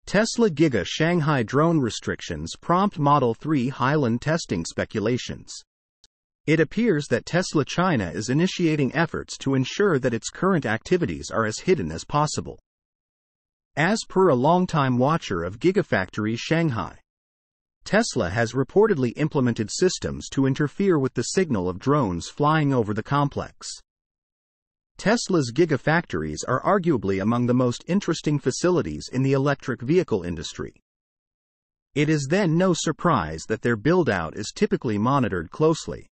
Tesla Giga Shanghai drone restrictions prompt Model 3 Highland testing speculations. It appears that Tesla China is initiating efforts to ensure that its current activities are as hidden as possible. As per a longtime watcher of Gigafactories Shanghai, Tesla has reportedly implemented systems to interfere with the signal of drones flying over the complex. Tesla's Gigafactories are arguably among the most interesting facilities in the electric vehicle industry. It is then no surprise that their build-out is typically monitored closely.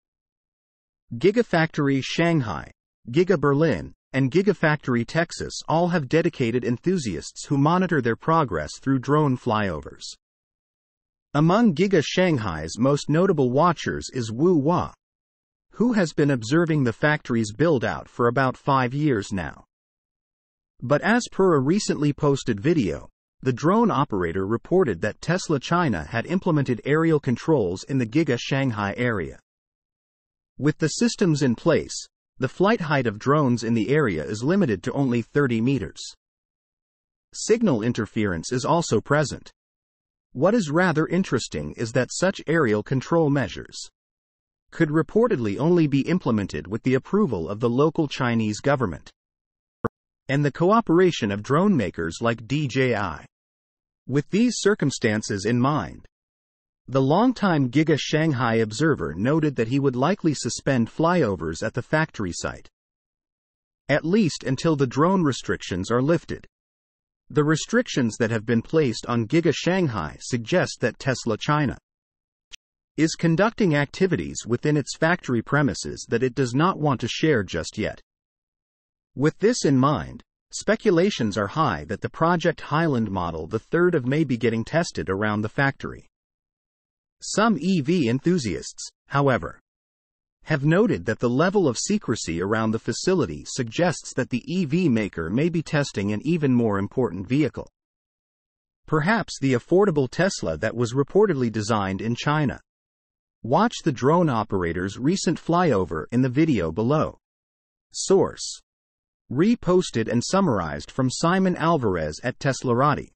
Gigafactory Shanghai, Giga Berlin, and Gigafactory Texas all have dedicated enthusiasts who monitor their progress through drone flyovers. Among Giga Shanghai's most notable watchers is Wu Hua, who has been observing the factory's build-out for about 5 years now. But as per a recently posted video, the drone operator reported that Tesla China had implemented aerial controls in the Giga Shanghai area. With the systems in place, the flight height of drones in the area is limited to only 30 meters. Signal interference is also present. What is rather interesting is that such aerial control measures could reportedly only be implemented with the approval of the local Chinese government and the cooperation of drone makers like DJI. With these circumstances in mind, the longtime Giga Shanghai observer noted that he would likely suspend flyovers at the factory site, at least until the drone restrictions are lifted. The restrictions that have been placed on Giga Shanghai suggest that Tesla China is conducting activities within its factory premises that it does not want to share just yet. With this in mind, speculations are high that the Project Highland model the 3rd of may be getting tested around the factory. Some EV enthusiasts, however, have noted that the level of secrecy around the facility suggests that the EV maker may be testing an even more important vehicle. Perhaps the affordable Tesla that was reportedly designed in China. Watch the drone operator's recent flyover in the video below. Source: reposted and summarized from Simon Alvarez at Teslarati.